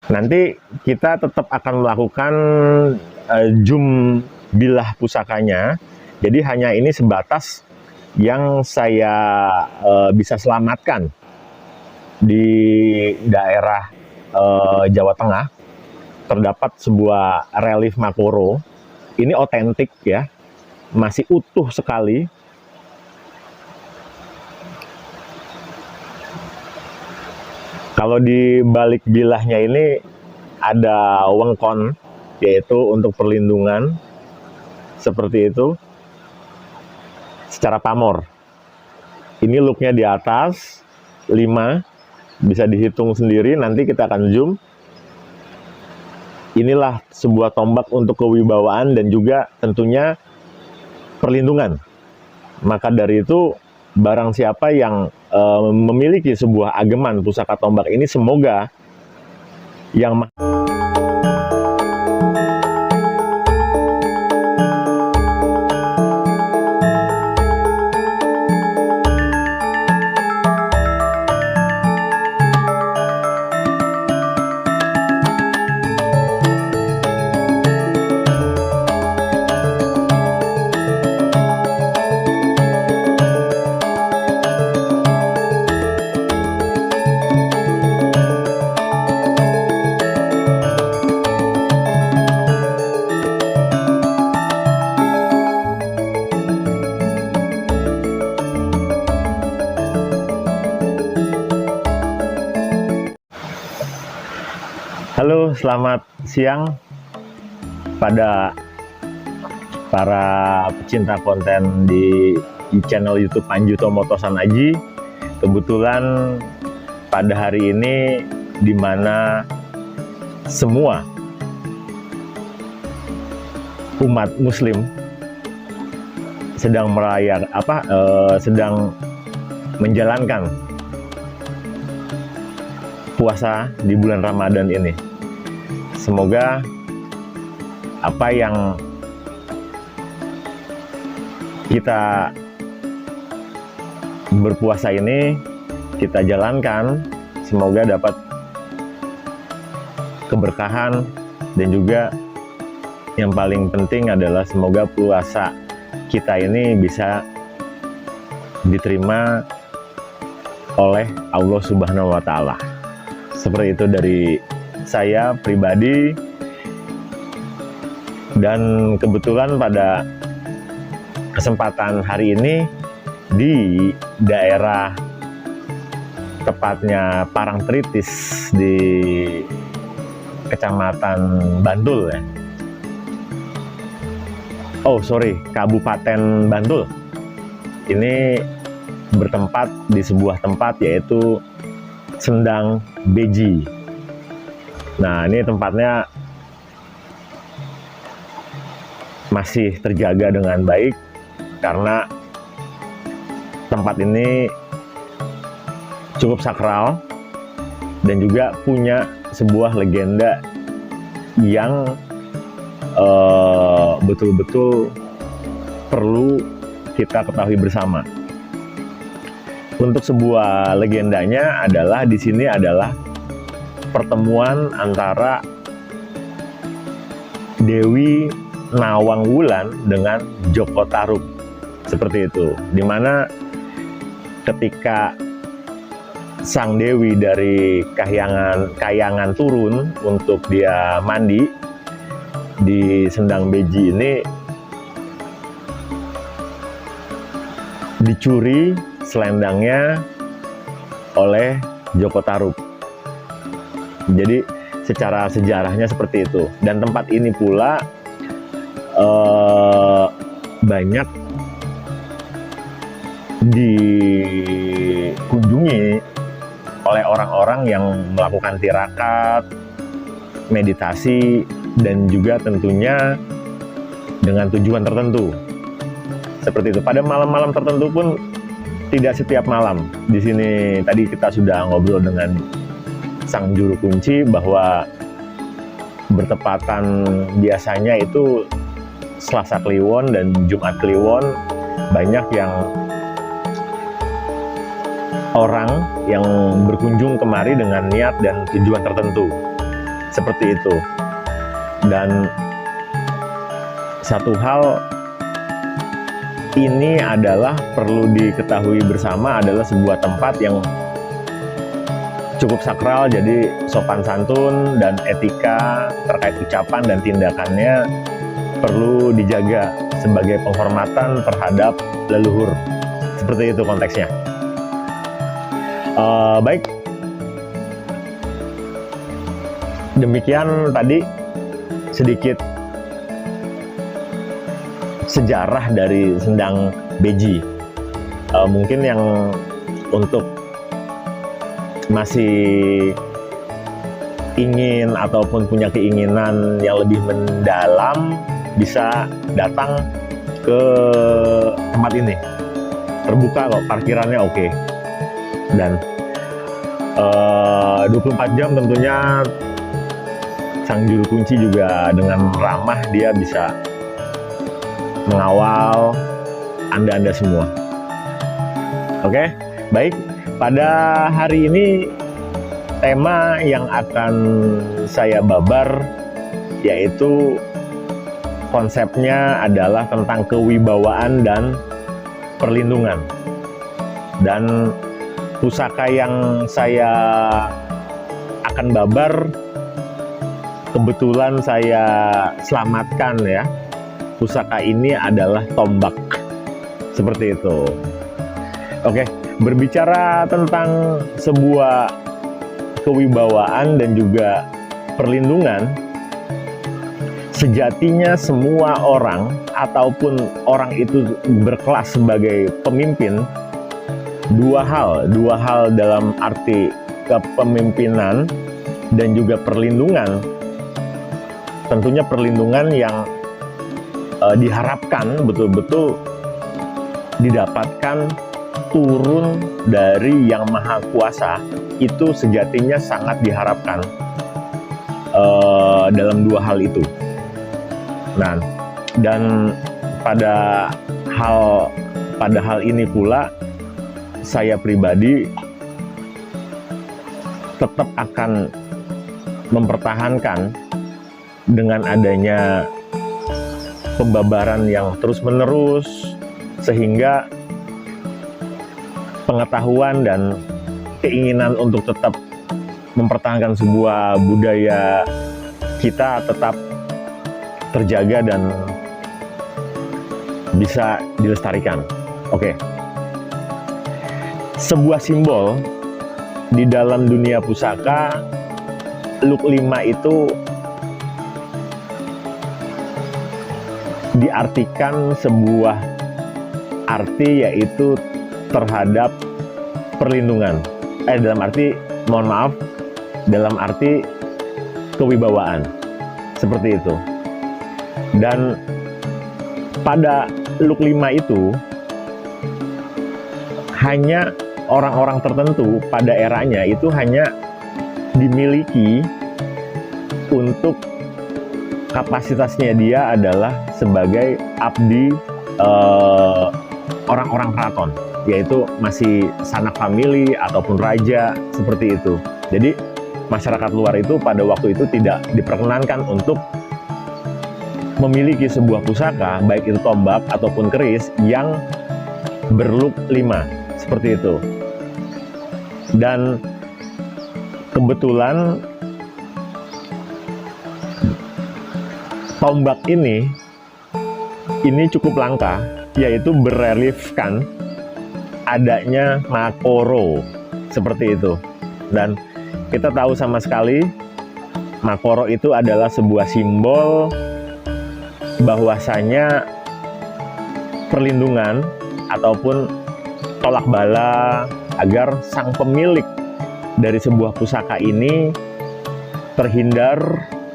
Nanti kita tetap akan melakukan zoom bilah pusakanya. Jadi hanya ini sebatas yang saya bisa selamatkan di daerah Jawa Tengah. Terdapat sebuah relief Makoro. Ini otentik ya, masih utuh sekali. Kalau di balik bilahnya ini ada wengkon, yaitu untuk perlindungan, seperti itu, secara pamor. Ini looknya di atas, 5, bisa dihitung sendiri, nanti kita akan zoom. Inilah sebuah tombak untuk kewibawaan dan juga tentunya perlindungan. Maka dari itu, barang siapa yang memiliki sebuah ageman pusaka tombak ini, semoga yang Halo, selamat siang pada para pecinta konten di channel YouTube Panju Tomoto-san Aji. Kebetulan pada hari ini di mana semua umat Muslim sedang sedang menjalankan puasa di bulan Ramadan ini. Semoga apa yang kita berpuasa ini kita jalankan, semoga dapat keberkahan, dan juga yang paling penting adalah semoga puasa kita ini bisa diterima oleh Allah Subhanahu wa Ta'ala. Seperti itu dari saya pribadi. Dan kebetulan pada kesempatan hari ini di daerah, tepatnya Parangtritis di Kecamatan Bantul ya. Kabupaten Bantul. Ini bertempat di sebuah tempat yaitu Sendang Beji. Nah, ini tempatnya masih terjaga dengan baik karena tempat ini cukup sakral dan juga punya sebuah legenda yang betul-betul perlu kita ketahui bersama. Untuk sebuah legendanya adalah di sini adalah pertemuan antara Dewi Nawangwulan dengan Joko Tarub, seperti itu. Dimana ketika sang Dewi dari Kahyangan turun untuk dia mandi di Sendang Beji ini, dicuri selendangnya oleh Joko Tarub. Jadi secara sejarahnya seperti itu. Dan tempat ini pula banyak dikunjungi oleh orang-orang yang melakukan tirakat, meditasi, dan juga tentunya dengan tujuan tertentu. Seperti itu. Pada malam-malam tertentu pun, tidak setiap malam. Di sini tadi kita sudah ngobrol dengan sang juru kunci bahwa bertepatan biasanya itu Selasa Kliwon dan Jumat Kliwon, banyak yang orang yang berkunjung kemari dengan niat dan tujuan tertentu. seperti itu. Dan satu hal ini adalah perlu diketahui bersama, adalah sebuah tempat yang cukup sakral, jadi sopan santun dan etika terkait ucapan dan tindakannya perlu dijaga sebagai penghormatan terhadap leluhur. Seperti itu konteksnya. Baik, demikian tadi sedikit sejarah dari Sendang Beji. Mungkin yang untuk masih ingin ataupun punya keinginan yang lebih mendalam bisa datang ke tempat ini. Terbuka kok, parkirannya oke. Dan 24 jam tentunya sang juru kunci juga dengan ramah dia bisa mengawal Anda semua. Oke, baik. Pada hari ini tema yang akan saya babar yaitu konsepnya adalah tentang kewibawaan dan perlindungan. Dan pusaka yang saya akan babar kebetulan saya selamatkan ya. Pusaka ini adalah tombak, seperti itu. Oke, berbicara tentang sebuah kewibawaan dan juga perlindungan, sejatinya semua orang ataupun orang itu berkelas sebagai pemimpin, dua hal dalam arti kepemimpinan dan juga perlindungan. Tentunya perlindungan yang diharapkan betul-betul didapatkan turun dari Yang Maha Kuasa, itu sejatinya sangat diharapkan dalam dua hal itu. Nah, dan pada hal ini pula saya pribadi tetap akan mempertahankan dengan adanya pembabaran yang terus-menerus, sehingga pengetahuan dan keinginan untuk tetap mempertahankan sebuah budaya kita tetap terjaga dan bisa dilestarikan. Oke. Sebuah simbol di dalam dunia pusaka, Luk 5 itu diartikan sebuah arti yaitu terhadap perlindungan. Dalam arti kewibawaan. Seperti itu. Dan pada Luk 5 itu hanya orang-orang tertentu pada eranya itu hanya dimiliki untuk kapasitasnya dia adalah sebagai abdi orang-orang keraton, yaitu masih sanak famili ataupun raja, seperti itu. Jadi masyarakat luar itu pada waktu itu tidak diperkenankan untuk memiliki sebuah pusaka, baik itu tombak ataupun keris yang berluk 5, seperti itu. Dan kebetulan tombak ini cukup langka, yaitu bereliefkan adanya Makoro, seperti itu. Dan kita tahu sama sekali Makoro itu adalah sebuah simbol bahwasanya perlindungan ataupun tolak bala agar sang pemilik dari sebuah pusaka ini terhindar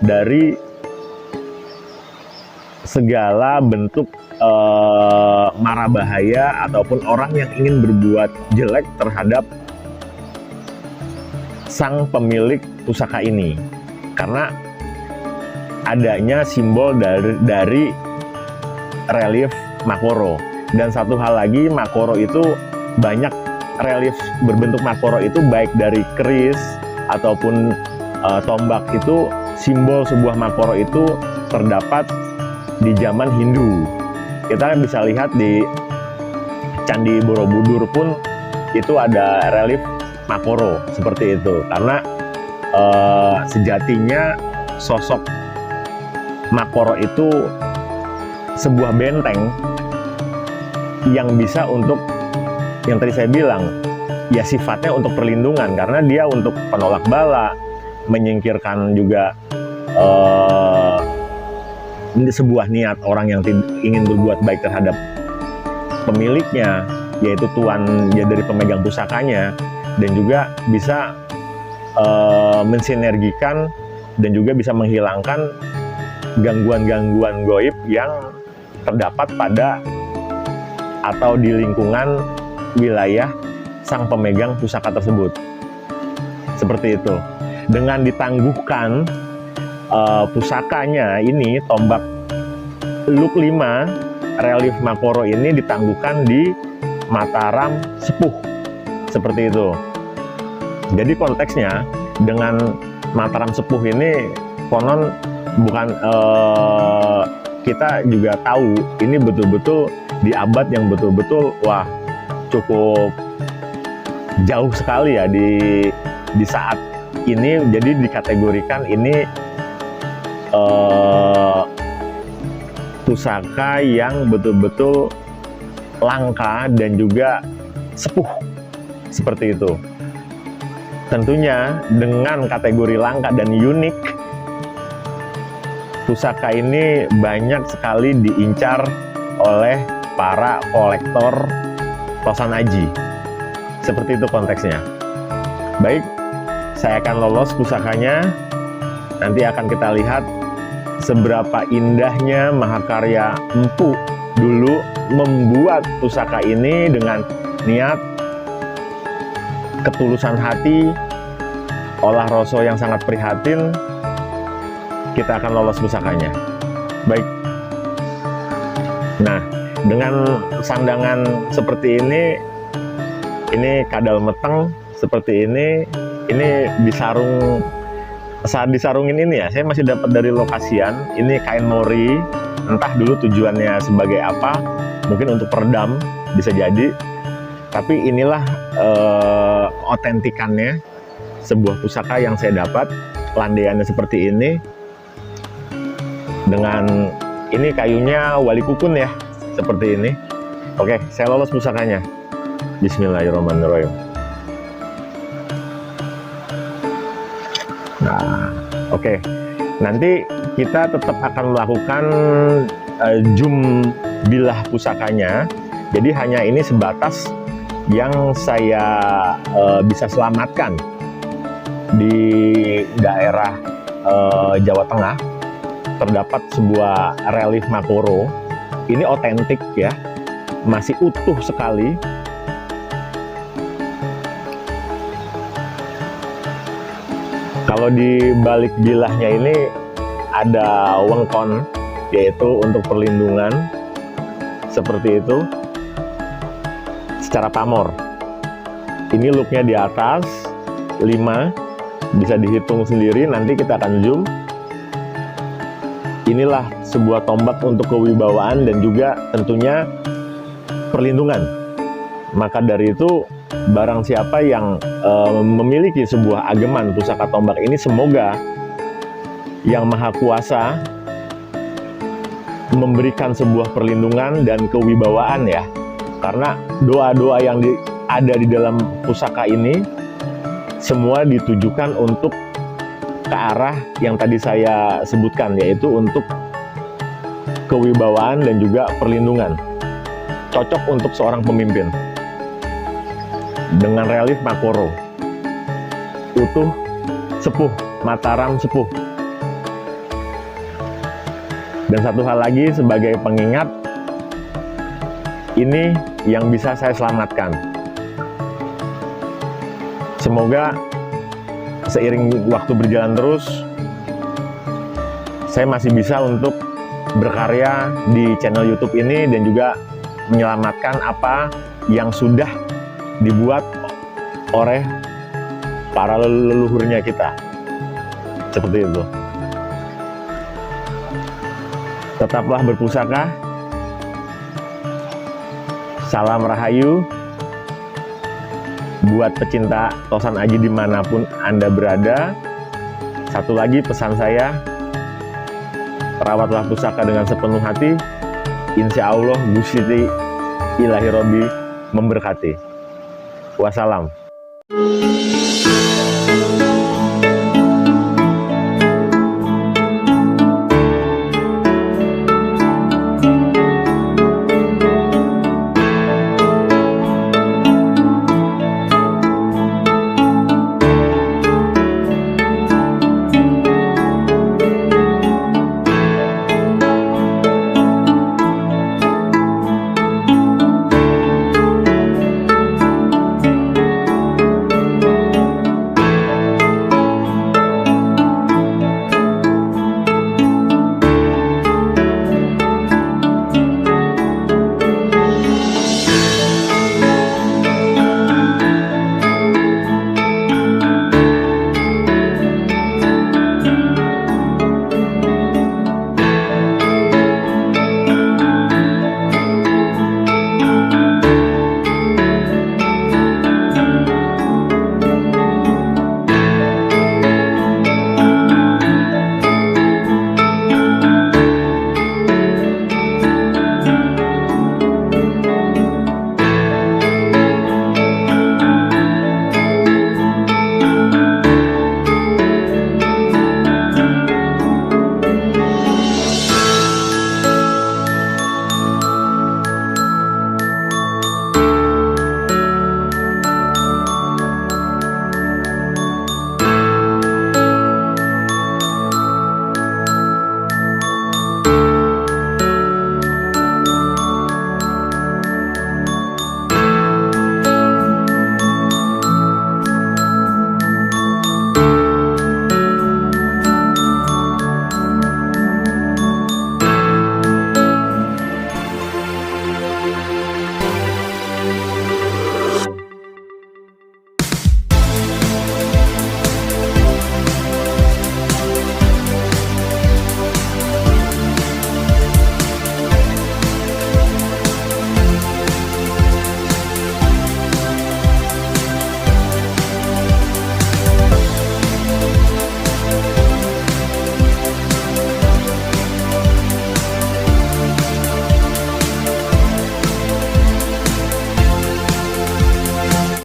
dari segala bentuk mara bahaya ataupun orang yang ingin berbuat jelek terhadap sang pemilik pusaka ini, karena adanya simbol dari relief Makoro. Dan satu hal lagi, Makoro itu banyak relief berbentuk Makoro itu baik dari keris ataupun tombak itu, simbol sebuah Makoro itu terdapat di zaman Hindu. Kita bisa lihat di Candi Borobudur pun itu ada relief Makoro seperti itu, karena sejatinya sosok Makoro itu sebuah benteng yang bisa untuk, yang tadi saya bilang, ya sifatnya untuk perlindungan, karena dia untuk penolak bala, menyingkirkan juga sebuah niat orang yang ingin berbuat baik terhadap pemiliknya, yaitu tuan ya dari pemegang pusakanya, dan juga bisa mensinergikan dan juga bisa menghilangkan gangguan-gangguan goib yang terdapat pada atau di lingkungan wilayah sang pemegang pusaka tersebut. Seperti itu. Dengan ditangguhkan pusakanya ini, tombak Luk 5 relief Makoro ini ditangguhkan di Mataram Sepuh. Seperti itu. Jadi konteksnya dengan Mataram Sepuh ini konon bukan, kita juga tahu ini betul-betul di abad yang betul-betul wah cukup jauh sekali ya di saat ini. Jadi dikategorikan ini pusaka yang betul-betul langka dan juga sepuh seperti itu. Tentunya dengan kategori langka dan unik, pusaka ini banyak sekali diincar oleh para kolektor tosan aji. Seperti itu konteksnya. Baik, saya akan lolos pusakanya. Nanti akan kita lihat seberapa indahnya mahakarya Empu dulu membuat pusaka ini dengan niat, ketulusan hati, olah rasa yang sangat prihatin. Kita akan lolos pusakanya. Baik. Nah, dengan sandangan seperti ini kadal meteng seperti ini disarung, saat disarungin ini ya, saya masih dapat dari lokasian, ini kain mori, entah dulu tujuannya sebagai apa, mungkin untuk peredam, bisa jadi, tapi inilah otentikannya, sebuah pusaka yang saya dapat, landaiannya seperti ini, dengan ini kayunya wali kukun ya, seperti ini. Oke, saya lolos pusakanya. Bismillahirrahmanirrahim. Nah, oke. Nanti kita tetap akan melakukan zoom bilah pusakanya. Jadi hanya ini sebatas yang saya bisa selamatkan di daerah Jawa Tengah. Terdapat sebuah relief Makoro. Ini otentik ya, masih utuh sekali. Kalau di balik bilahnya ini ada wengkon, yaitu untuk perlindungan, seperti itu, secara pamor. Ini looknya di atas 5, bisa dihitung sendiri, nanti kita akan zoom. Inilah sebuah tombak untuk kewibawaan dan juga tentunya perlindungan. Maka dari itu, barang siapa yang memiliki sebuah ageman pusaka tombak ini, semoga Yang Maha Kuasa memberikan sebuah perlindungan dan kewibawaan ya. Karena doa-doa yang ada di dalam pusaka ini semua ditujukan untuk ke arah yang tadi saya sebutkan, yaitu untuk kewibawaan dan juga perlindungan. Cocok untuk seorang pemimpin. Dengan relief Makoro, utuh, sepuh, Mataram Sepuh. Dan satu hal lagi sebagai pengingat, ini yang bisa saya selamatkan. Semoga seiring waktu berjalan terus, saya masih bisa untuk berkarya di channel YouTube ini dan juga menyelamatkan apa yang sudah dibuat oleh para leluhurnya kita. Seperti itu. Tetaplah berpusaka. Salam Rahayu. Buat pecinta Tosan Aji dimanapun Anda berada. Satu lagi pesan saya, rawatlah pusaka dengan sepenuh hati. Insya Allah Gusti Ilahi Robi memberkati. Wassalam.